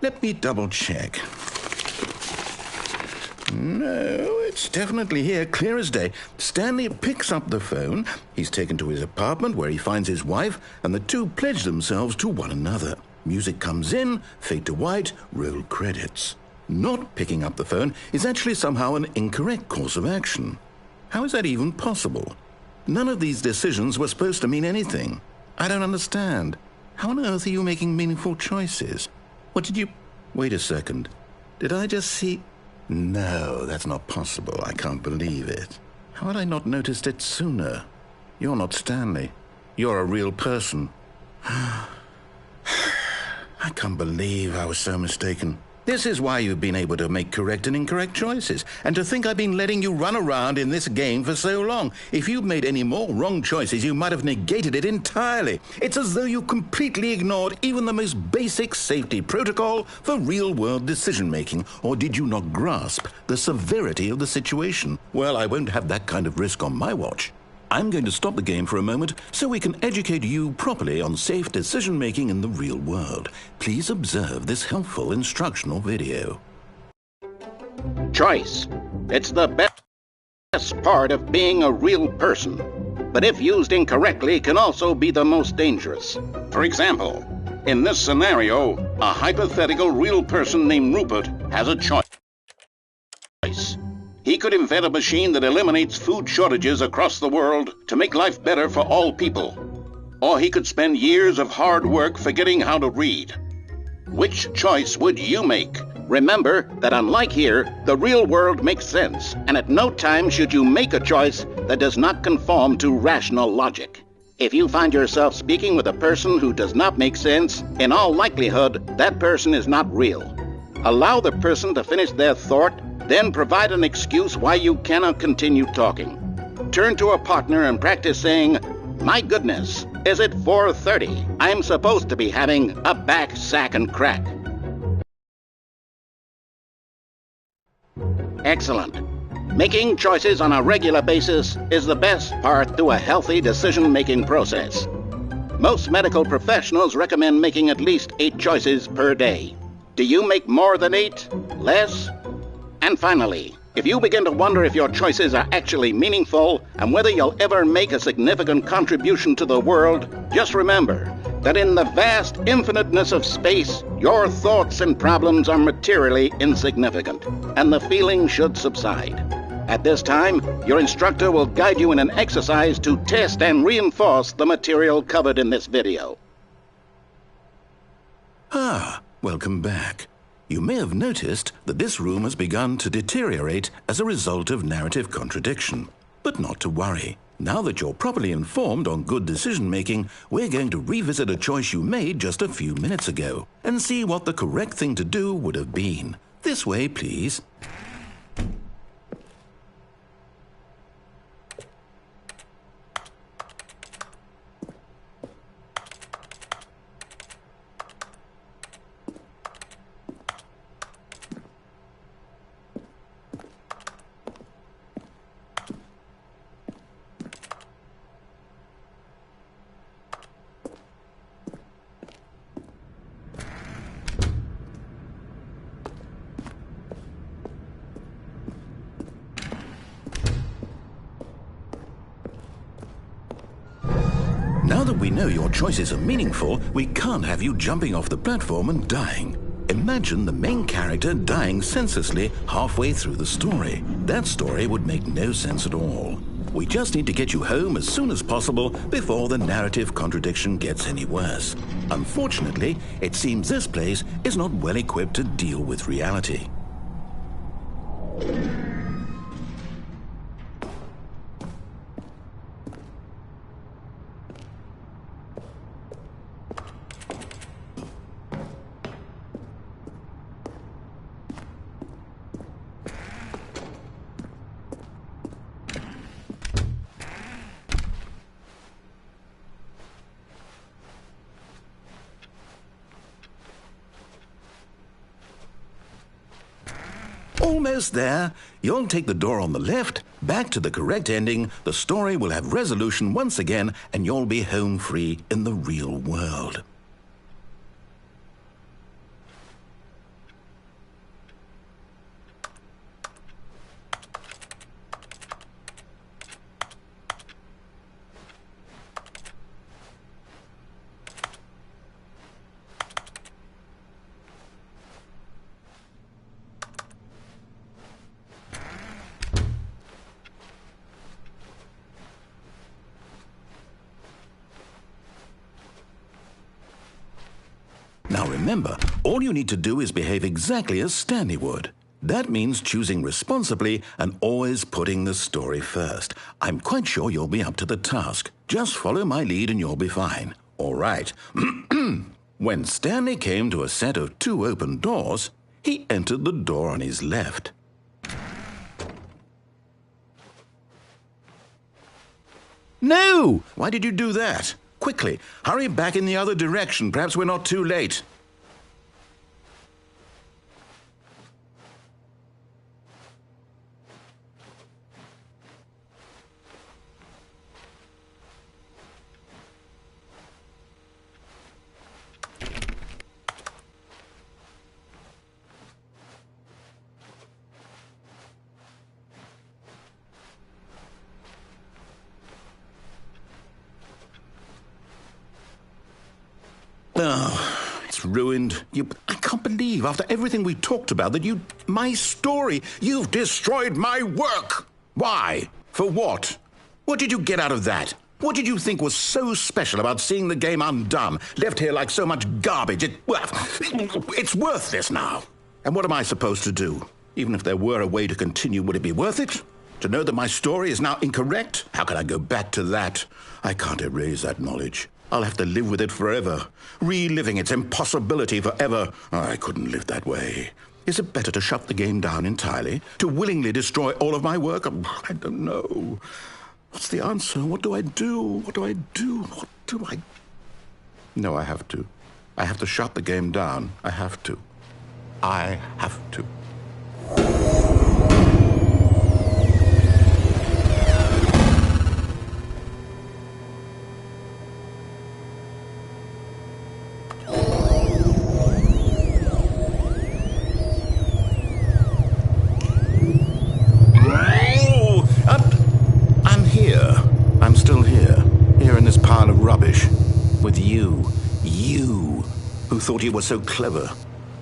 Let me double check. No, it's definitely here, clear as day. Stanley picks up the phone. He's taken to his apartment where he finds his wife, and the two pledge themselves to one another. Music comes in, fade to white, roll credits. Not picking up the phone is actually somehow an incorrect course of action. How is that even possible? None of these decisions were supposed to mean anything. I don't understand. How on earth are you making meaningful choices? What did you... Wait a second. Did I just see... No, that's not possible. I can't believe it. How had I not noticed it sooner? You're not Stanley. You're a real person. I can't believe I was so mistaken. This is why you've been able to make correct and incorrect choices. And to think I've been letting you run around in this game for so long. If you'd made any more wrong choices, you might have negated it entirely. It's as though you completely ignored even the most basic safety protocol for real-world decision-making. Or did you not grasp the severity of the situation? Well, I won't have that kind of risk on my watch. I'm going to stop the game for a moment so we can educate you properly on safe decision-making in the real world. Please observe this helpful instructional video. Choice. It's the best part of being a real person. But if used incorrectly, can also be the most dangerous. For example, in this scenario, a hypothetical real person named Rupert has a choice. He could invent a machine that eliminates food shortages across the world to make life better for all people. Or he could spend years of hard work forgetting how to read. Which choice would you make? Remember that unlike here, the real world makes sense, and at no time should you make a choice that does not conform to rational logic. If you find yourself speaking with a person who does not make sense, in all likelihood, that person is not real. Allow the person to finish their thought, then provide an excuse why you cannot continue talking. Turn to a partner and practice saying, "My goodness, is it 4:30? I'm supposed to be having a back, sack, and crack." Excellent. Making choices on a regular basis is the best part to a healthy decision-making process. Most medical professionals recommend making at least 8 choices per day. Do you make more than 8? Less? And finally, if you begin to wonder if your choices are actually meaningful and whether you'll ever make a significant contribution to the world, just remember that in the vast infiniteness of space, your thoughts and problems are materially insignificant, and the feeling should subside. At this time, your instructor will guide you in an exercise to test and reinforce the material covered in this video. Welcome back. You may have noticed that this room has begun to deteriorate as a result of narrative contradiction. But not to worry. Now that you're properly informed on good decision-making, we're going to revisit a choice you made just a few minutes ago and see what the correct thing to do would have been. This way, please. Now that we know your choices are meaningful, we can't have you jumping off the platform and dying. Imagine the main character dying senselessly halfway through the story. That story would make no sense at all. We just need to get you home as soon as possible before the narrative contradiction gets any worse. Unfortunately, it seems this place is not well equipped to deal with reality. Almost there. You'll take the door on the left, back to the correct ending, the story will have resolution once again, and you'll be home free in the real world. Remember, all you need to do is behave exactly as Stanley would. That means choosing responsibly and always putting the story first. I'm quite sure you'll be up to the task. Just follow my lead and you'll be fine. All right. When Stanley came to a set of 2 open doors, he entered the door on his left. No! Why did you do that? Quickly, hurry back in the other direction. Perhaps we're not too late. Oh, it's ruined. I can't believe, after everything we talked about, that my story, you've destroyed my work. Why? For what? What did you get out of that? What did you think was so special about seeing the game undone, left here like so much garbage? It's worthless now. And what am I supposed to do? Even if there were a way to continue, would it be worth it? To know that my story is now incorrect? How can I go back to that? I can't erase that knowledge. I'll have to live with it forever, reliving its impossibility forever. I couldn't live that way. Is it better to shut the game down entirely? To willingly destroy all of my work? I don't know. What's the answer? What do I do? What do I do? What do I... No, I have to. I have to shut the game down. I have to. I have to. I'm still here in this pile of rubbish, with you, who thought you were so clever.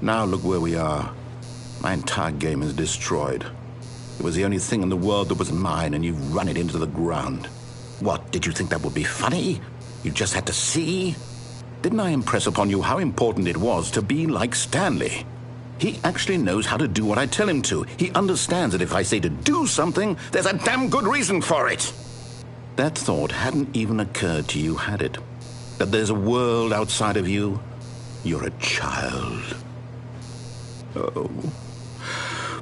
Now look where we are. My entire game is destroyed. It was the only thing in the world that was mine, and you've run it into the ground. What, did you think that would be funny? You just had to see? Didn't I impress upon you how important it was to be like Stanley? He actually knows how to do what I tell him to. He understands that if I say to do something, there's a damn good reason for it. That thought hadn't even occurred to you, had it? That there's a world outside of you? You're a child. Oh,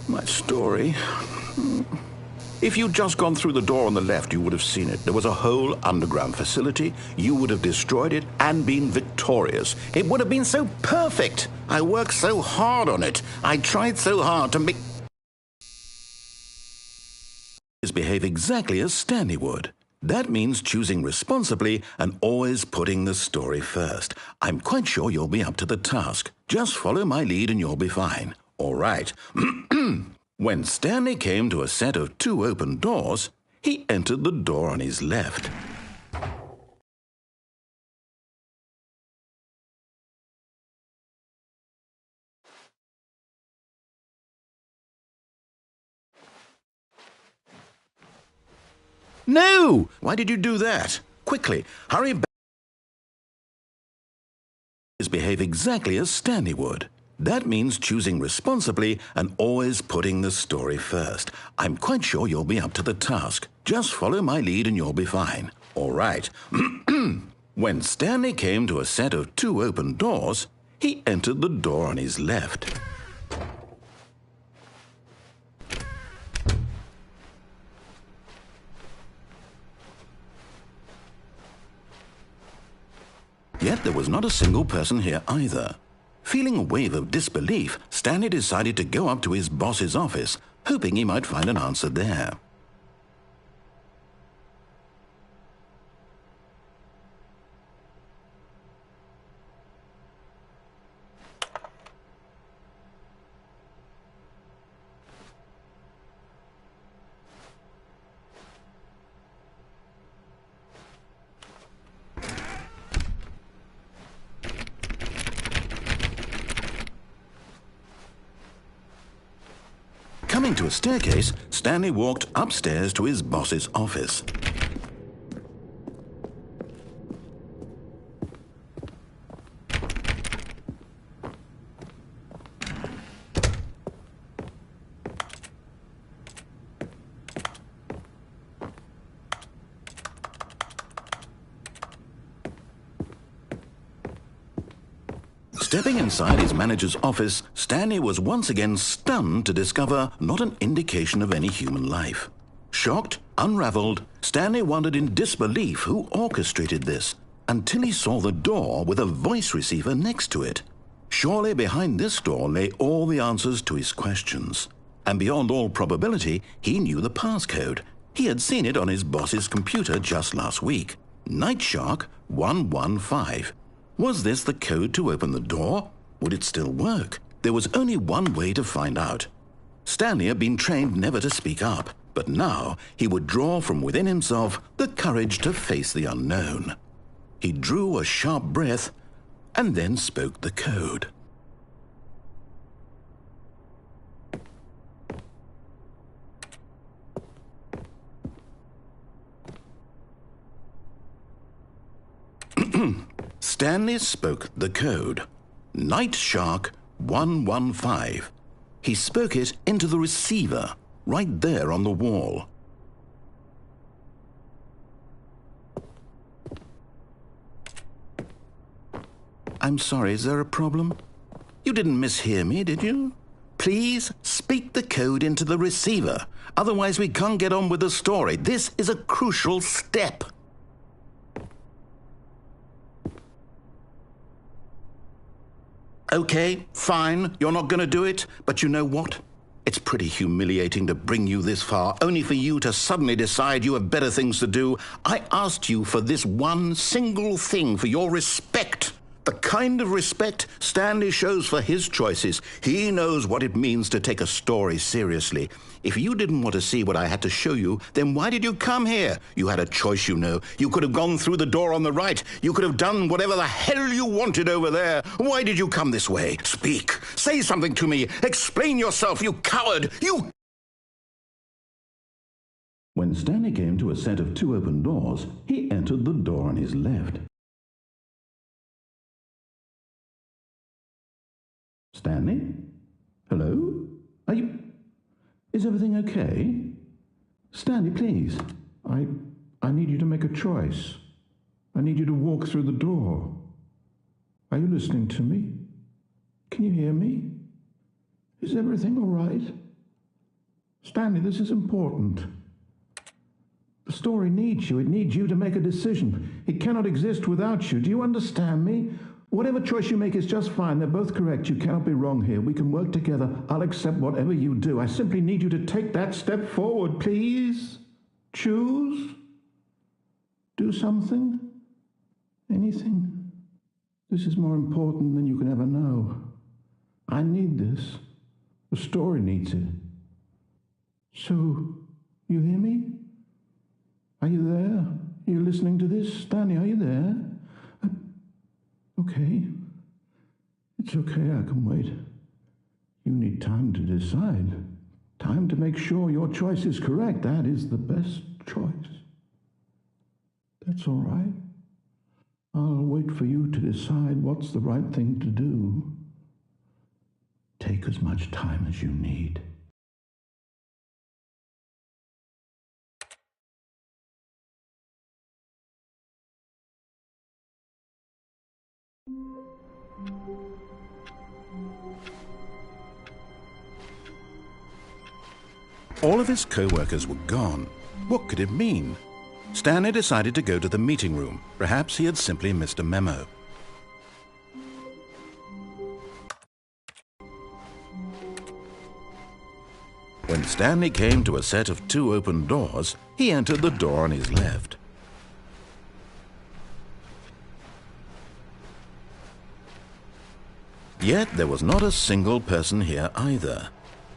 my story. If you'd just gone through the door on the left, you would have seen it. There was a whole underground facility. You would have destroyed it and been victorious. It would have been so perfect. I worked so hard on it. I tried so hard to make... behave exactly as Stanley would. That means choosing responsibly and always putting the story first. I'm quite sure you'll be up to the task. Just follow my lead and you'll be fine. All right. When Stanley came to a set of 2 open doors, he entered the door on his left. No! Why did you do that? Quickly, hurry back. Behave exactly as Stanley would. That means choosing responsibly and always putting the story first. I'm quite sure you'll be up to the task. Just follow my lead and you'll be fine. All right. When Stanley came to a set of 2 open doors, he entered the door on his left. Yet there was not a single person here either. Feeling a wave of disbelief, Stanley decided to go up to his boss's office, hoping he might find an answer there. Coming to a staircase, Stanley walked upstairs to his boss's office. Stepping inside his manager's office, Stanley was once again stunned to discover not an indication of any human life. Shocked, unraveled, Stanley wondered in disbelief who orchestrated this, until he saw the door with a voice receiver next to it. Surely behind this door lay all the answers to his questions. And beyond all probability, he knew the passcode. He had seen it on his boss's computer just last week. Night Shark 115. Was this the code to open the door? Would it still work? There was only one way to find out. Stanley had been trained never to speak up, but now he would draw from within himself the courage to face the unknown. He drew a sharp breath and then spoke the code. Stanley spoke the code. Night Shark 115. He spoke it into the receiver, right there on the wall. I'm sorry, is there a problem? You didn't mishear me, did you? Please speak the code into the receiver. Otherwise we can't get on with the story. This is a crucial step. Okay, fine, you're not going to do it, but you know what? It's pretty humiliating to bring you this far, only for you to suddenly decide you have better things to do. I asked you for this one single thing, for your respect. The kind of respect Stanley shows for his choices. He knows what it means to take a story seriously. If you didn't want to see what I had to show you, then why did you come here? You had a choice, you know. You could have gone through the door on the right. You could have done whatever the hell you wanted over there. Why did you come this way? Speak. Say something to me. Explain yourself, you coward. You... When Stanley came to a set of 2 open doors, he entered the door on his left. Stanley? Hello? Are you... Is everything okay? Stanley, please. I need you to make a choice. I need you to walk through the door. Are you listening to me? Can you hear me? Is everything all right? Stanley, this is important. The story needs you. It needs you to make a decision. It cannot exist without you. Do you understand me? Whatever choice you make is just fine. They're both correct. You cannot be wrong here. We can work together. I'll accept whatever you do. I simply need you to take that step forward, please. Choose. Do something. Anything. This is more important than you can ever know. I need this. The story needs it. So, you hear me? Are you there? Are you listening to this? Stanley, are you there? Okay. It's okay, I can wait. You need time to decide. Time to make sure your choice is correct. That is the best choice. That's all right. I'll wait for you to decide what's the right thing to do. Take as much time as you need. All of his co-workers were gone. What could it mean? Stanley decided to go to the meeting room. Perhaps he had simply missed a memo. When Stanley came to a set of 2 open doors, he entered the door on his left. Yet there was not a single person here either.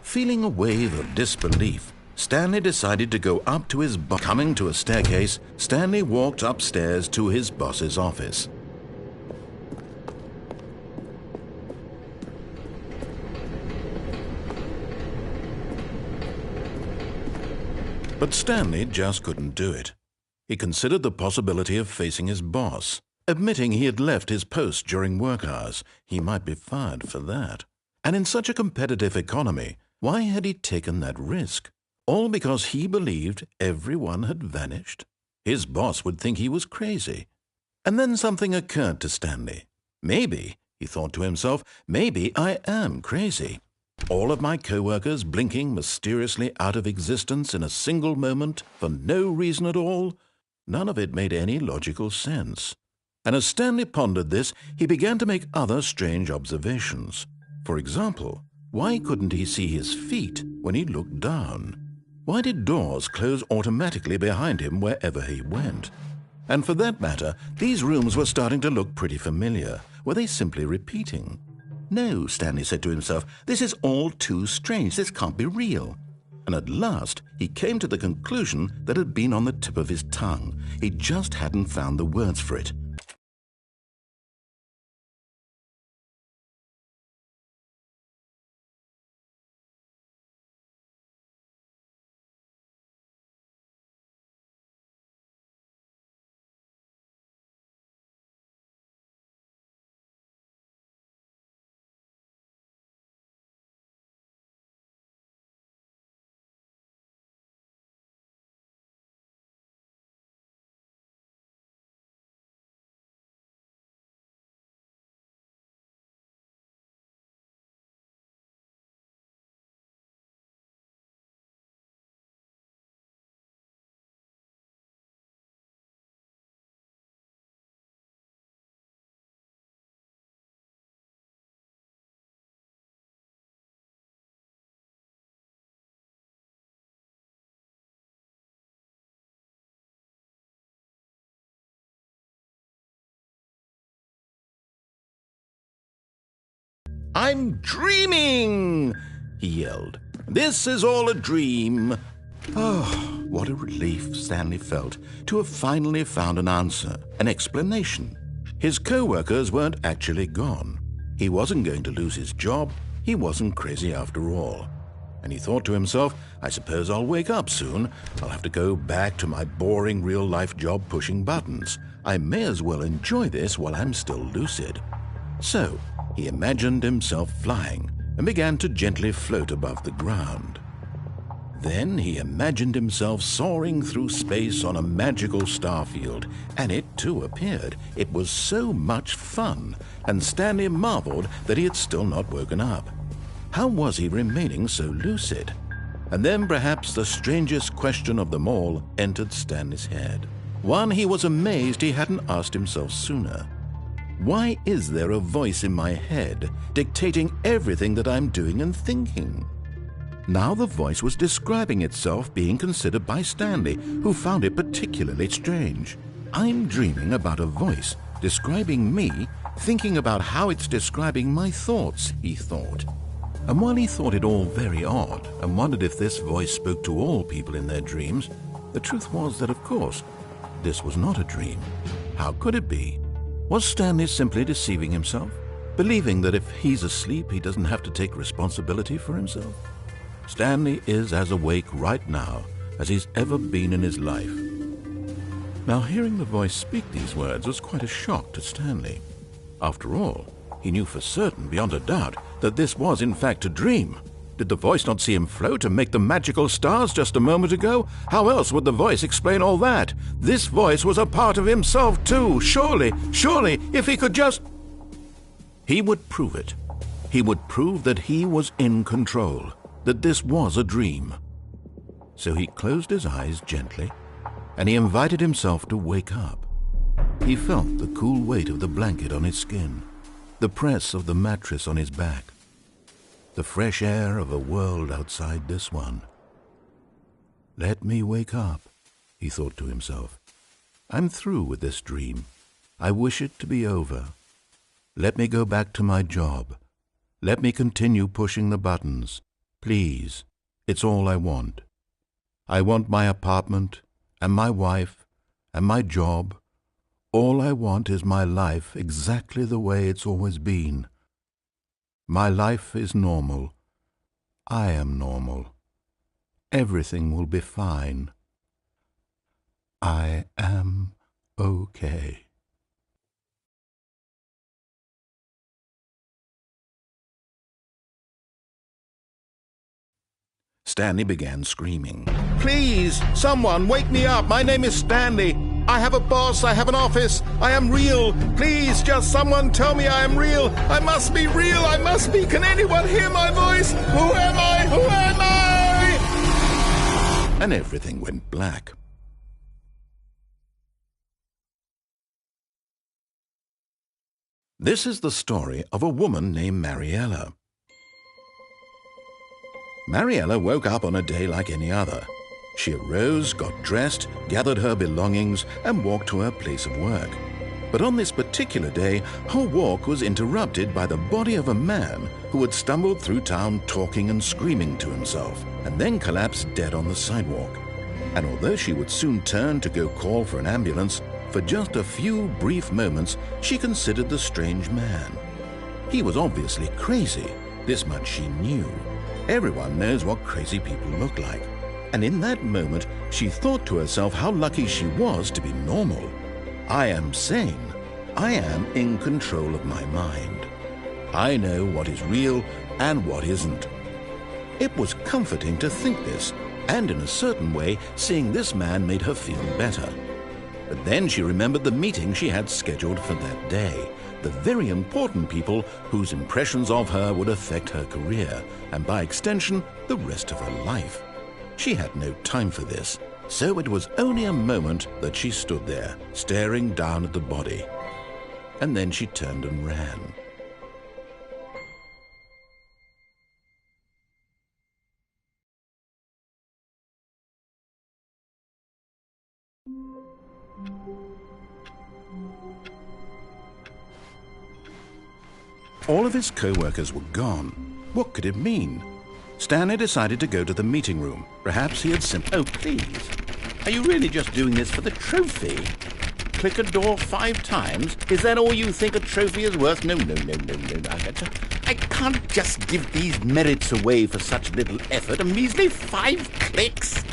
Feeling a wave of disbelief, Stanley decided to go up to his boss. Coming to a staircase, Stanley walked upstairs to his boss's office. But Stanley just couldn't do it. He considered the possibility of facing his boss. Admitting he had left his post during work hours, he might be fired for that. And in such a competitive economy, why had he taken that risk? All because he believed everyone had vanished? His boss would think he was crazy. And then something occurred to Stanley. Maybe He thought to himself, maybe I am crazy. All of my co-workers blinking mysteriously out of existence in a single moment for no reason at all. None of it made any logical sense. And as Stanley pondered this, he began to make other strange observations. For example, why couldn't he see his feet when he looked down? Why did doors close automatically behind him wherever he went? And for that matter, these rooms were starting to look pretty familiar. Were they simply repeating? No, Stanley said to himself, this is all too strange. This can't be real. And at last, he came to the conclusion that had been on the tip of his tongue. He just hadn't found the words for it. I'm dreaming, he yelled. This is all a dream. Oh, what a relief Stanley felt to have finally found an answer, an explanation. His co-workers weren't actually gone. He wasn't going to lose his job. He wasn't crazy after all. And he thought to himself, I suppose I'll wake up soon. I'll have to go back to my boring real-life job pushing buttons. I may as well enjoy this while I'm still lucid. So, he imagined himself flying and began to gently float above the ground. Then he imagined himself soaring through space on a magical starfield, and it too appeared. It was so much fun, and Stanley marveled that he had still not woken up. How was he remaining so lucid? And then perhaps the strangest question of them all entered Stanley's head. One he was amazed he hadn't asked himself sooner. Why is there a voice in my head dictating everything that I'm doing and thinking? Now the voice was describing itself being considered by Stanley, who found it particularly strange. I'm dreaming about a voice describing me, thinking about how it's describing my thoughts, he thought. And while he thought it all very odd and wondered if this voice spoke to all people in their dreams, the truth was that, of course, this was not a dream. How could it be? Was Stanley simply deceiving himself, believing that if he's asleep, he doesn't have to take responsibility for himself? Stanley is as awake right now as he's ever been in his life. Now, hearing the voice speak these words was quite a shock to Stanley. After all, he knew for certain, beyond a doubt, that this was in fact a dream. Did the voice not see him float and make the magical stars just a moment ago? How else would the voice explain all that? This voice was a part of himself too. Surely, if he could just... He would prove it. He would prove that he was in control, that this was a dream. So he closed his eyes gently, and he invited himself to wake up. He felt the cool weight of the blanket on his skin, the press of the mattress on his back, the fresh air of a world outside this one. Let me wake up, he thought to himself. I'm through with this dream. I wish it to be over. Let me go back to my job. Let me continue pushing the buttons. Please, it's all I want. I want my apartment and my wife and my job. All I want is my life exactly the way it's always been. My life is normal. I am normal. Everything will be fine. I am okay. Stanley began screaming. Please, someone, wake me up. My name is Stanley. I have a boss. I have an office. I am real. Please, just someone tell me I am real. I must be real. I must be. Can anyone hear my voice? Who am I? Who am I? And everything went black. This is the story of a woman named Mariella. Mariella woke up on a day like any other. She arose, got dressed, gathered her belongings, and walked to her place of work. But on this particular day, her walk was interrupted by the body of a man who had stumbled through town talking and screaming to himself, and then collapsed dead on the sidewalk. And although she would soon turn to go call for an ambulance, for just a few brief moments she considered the strange man. He was obviously crazy. This much she knew. Everyone knows what crazy people look like. And in that moment, she thought to herself how lucky she was to be normal. I am sane. I am in control of my mind. I know what is real and what isn't. It was comforting to think this, and in a certain way, seeing this man made her feel better. But then she remembered the meeting she had scheduled for that day, the very important people whose impressions of her would affect her career, and by extension, the rest of her life. She had no time for this, so it was only a moment that she stood there, staring down at the body. And then she turned and ran. All of his co-workers were gone. What could it mean? Stanley decided to go to the meeting room. Perhaps he had simply... Oh, please. Are you really just doing this for the trophy? Click a door 5 times? Is that all you think a trophy is worth? No. I can't just give these merits away for such little effort. A measly 5 clicks.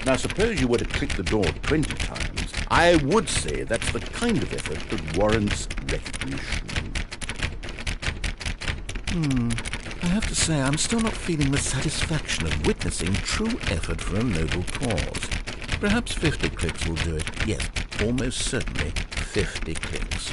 Now, suppose you were to click the door 20 times. I would say that's the kind of effort that warrants recognition. I have to say, I'm still not feeling the satisfaction of witnessing true effort for a noble cause. Perhaps 50 clicks will do it. Yes, almost certainly 50 clicks.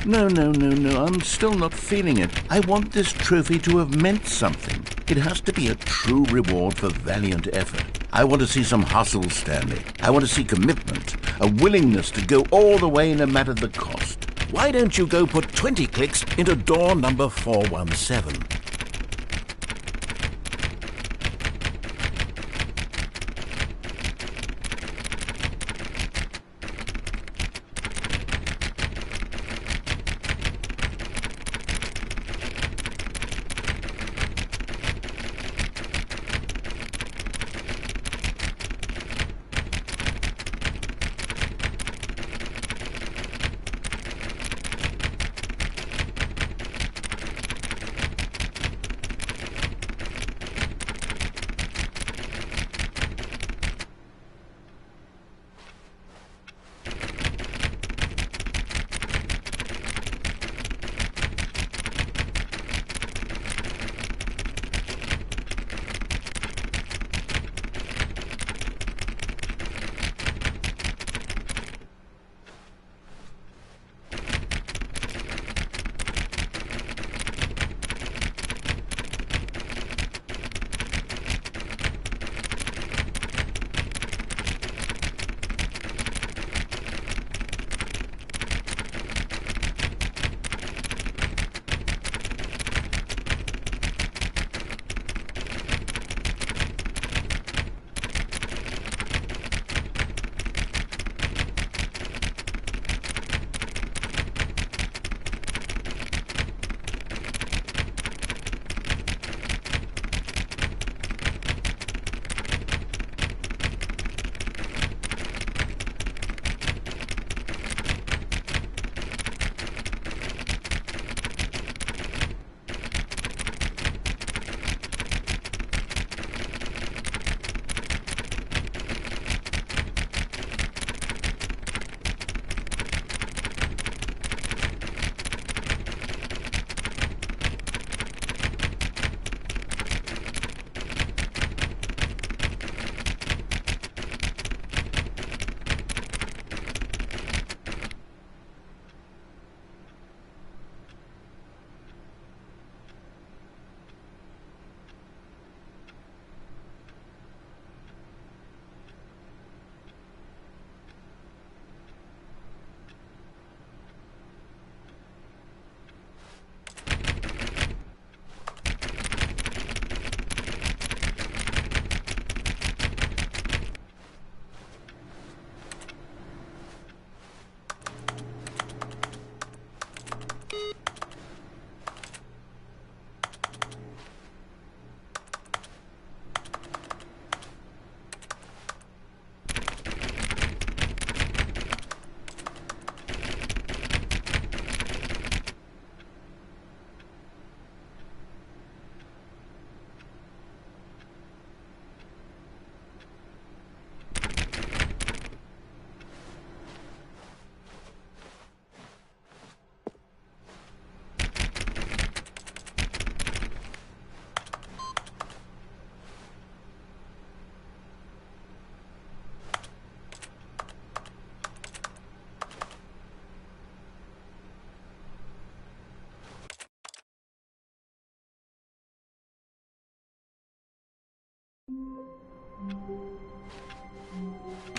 No, I'm still not feeling it. I want this trophy to have meant something. It has to be a true reward for valiant effort. I want to see some hustle, Stanley. I want to see commitment, a willingness to go all the way no matter the cost. Why don't you go put 20 clicks into door number 417?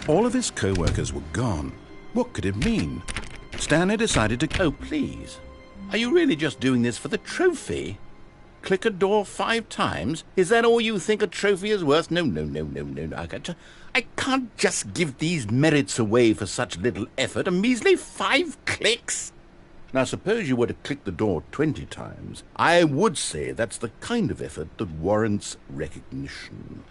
All of his co-workers were gone. What could it mean? Stanley decided to... Oh, please. Are you really just doing this for the trophy? Click a door 5 times? Is that all you think a trophy is worth? No. I can't just give these merits away for such little effort. A measly 5 clicks? Now, suppose you were to click the door 20 times. I would say that's the kind of effort that warrants recognition.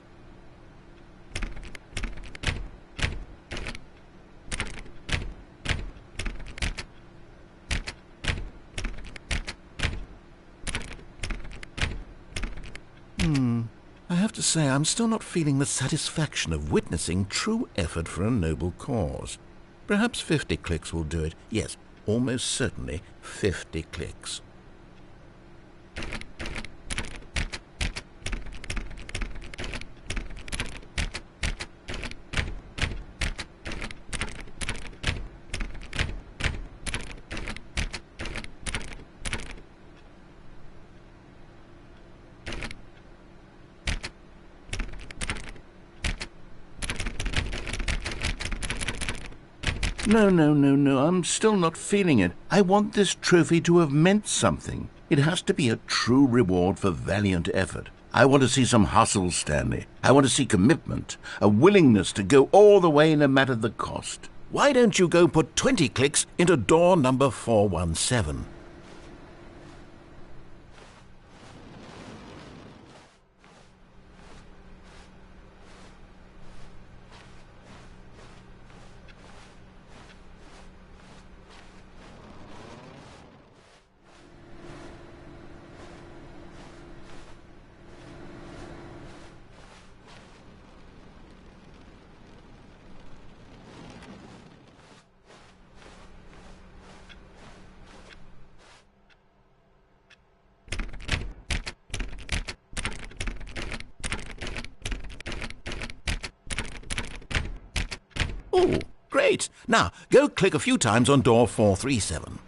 I have to say, I'm still not feeling the satisfaction of witnessing true effort for a noble cause. Perhaps 50 clicks will do it. Yes, almost certainly 50 clicks. No, I'm still not feeling it. I want this trophy to have meant something. It has to be a true reward for valiant effort. I want to see some hustle, Stanley. I want to see commitment, a willingness to go all the way no matter the cost. Why don't you go put 20 clicks into door number 417? Oh, great. Now, go click a few times on door 437.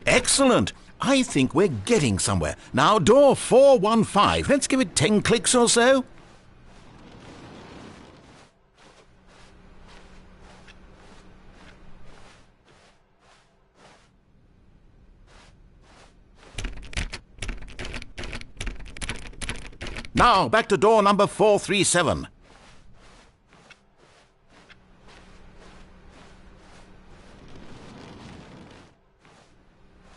Excellent. I think we're getting somewhere. Now, door 415. Let's give it 10 clicks or so. Now, back to door number 437.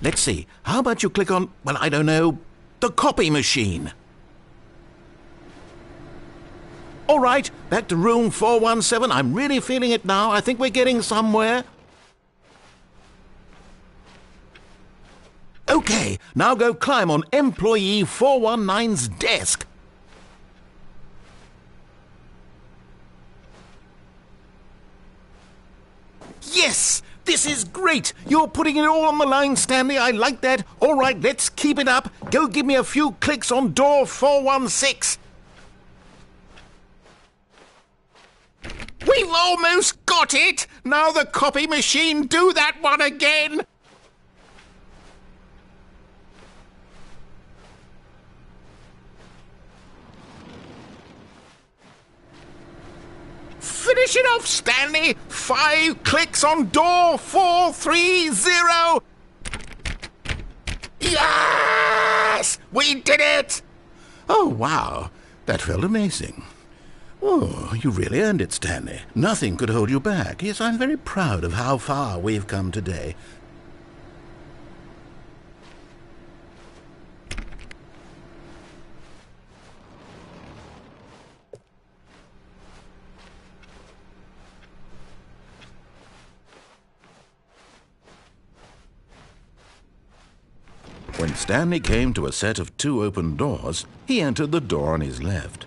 Let's see. How about you click on, well, I don't know, the copy machine? All right, back to room 417. I'm really feeling it now. I think we're getting somewhere. Okay, now go climb on employee 419's desk. Yes! This is great! You're putting it all on the line, Stanley. I like that. All right, let's keep it up. Go give me a few clicks on door 416. We've almost got it! Now the copy machine, do that one again! Finish it off, Stanley! 5 clicks on door 430! Yes! We did it! Oh, wow. That felt amazing. Oh, you really earned it, Stanley. Nothing could hold you back. Yes, I'm very proud of how far we've come today. When Stanley came to a set of 2 open doors, he entered the door on his left.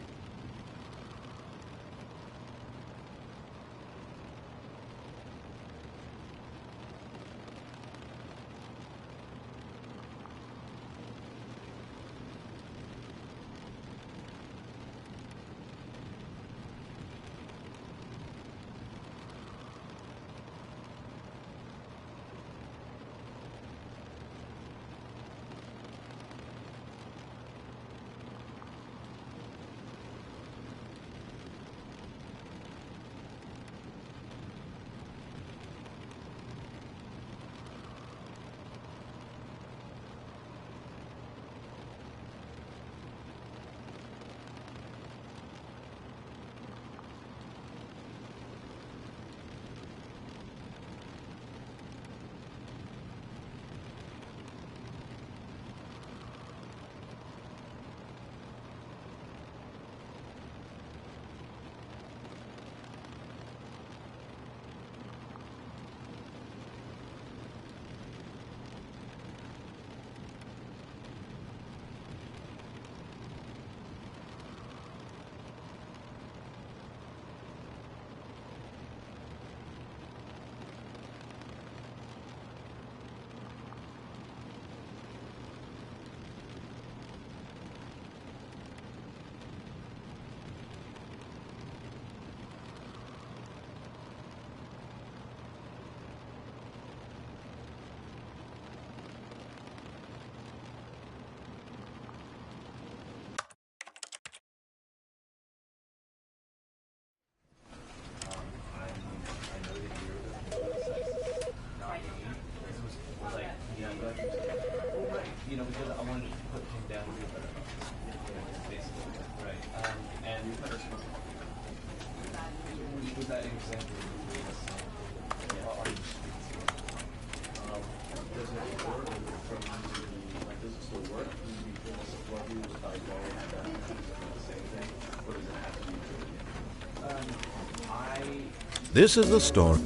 Was that example does it work does it still work? What you with going the same thing? Or does it have to be This is the story.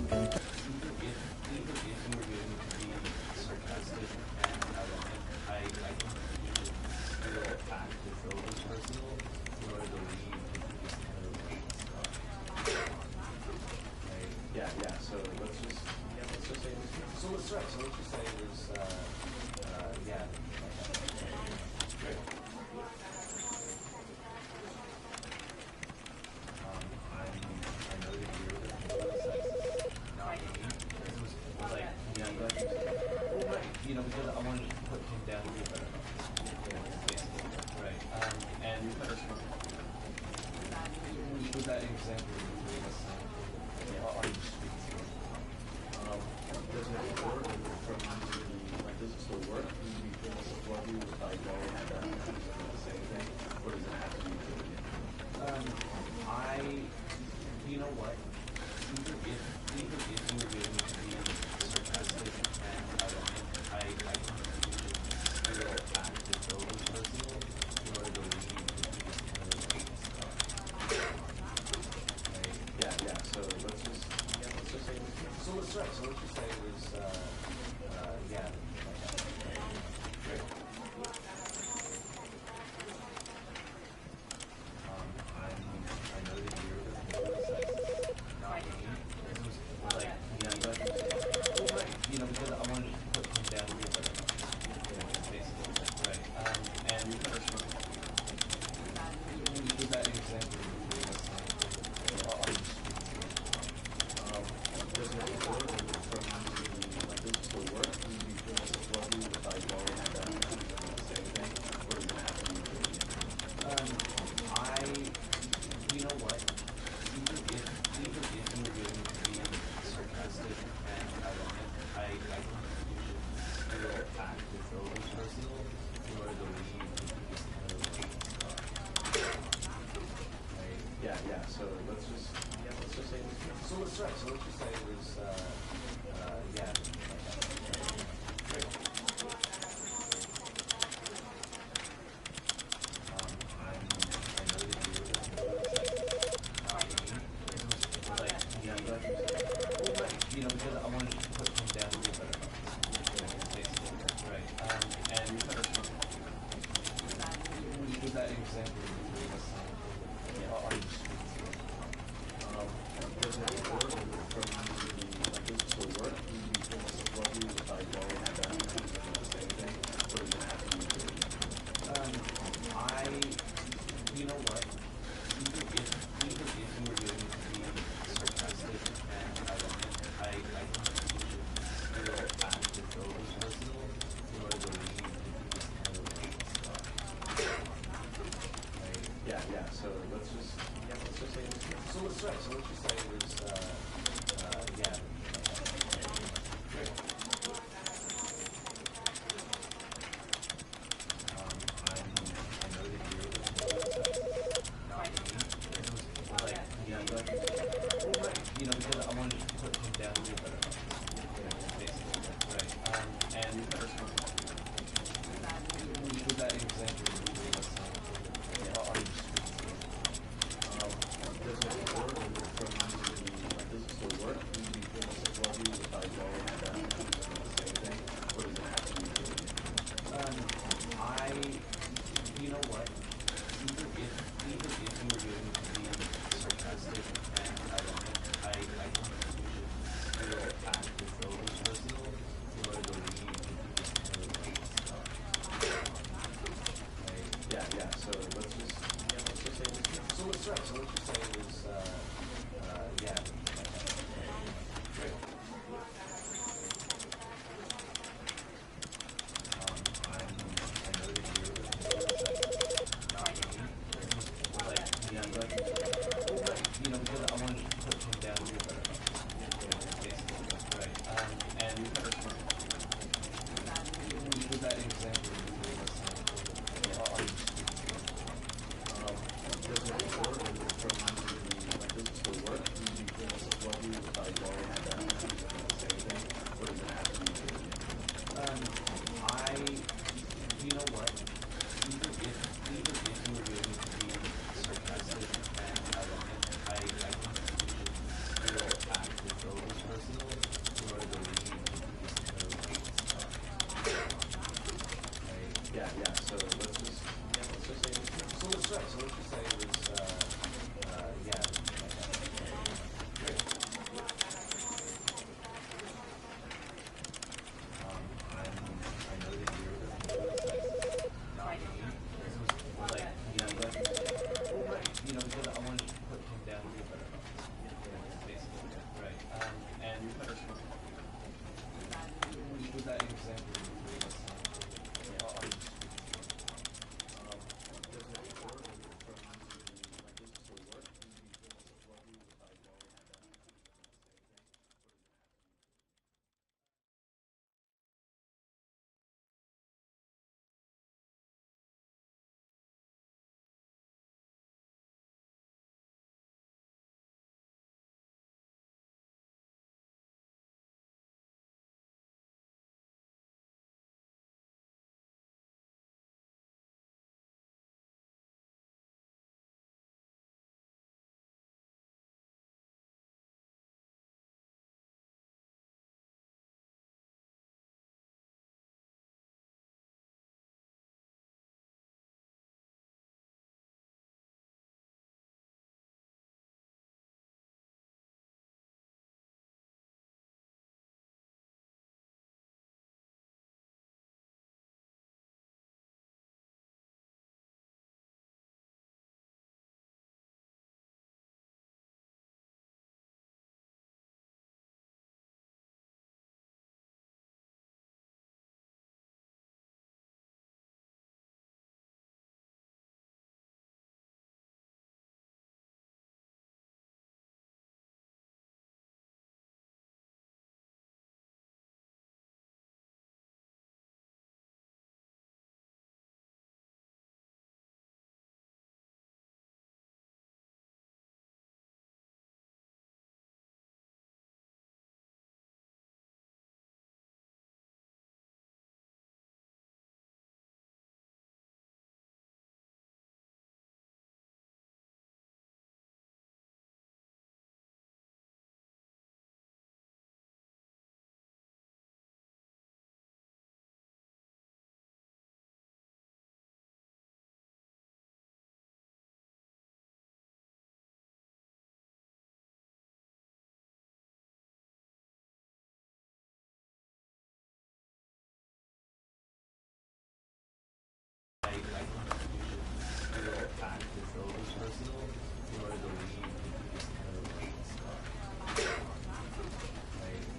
right. So let's just say it was, yeah. Great. I know that you're not me. Like, you know, but, well, right, you know, because I wanted to put him down to a better level. Basically, yeah, right. And was that example?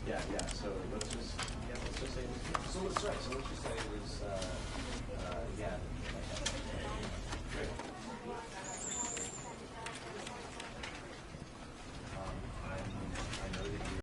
Yeah. So let's just say it was. So let's right. So let's just say it was. Yeah. Great.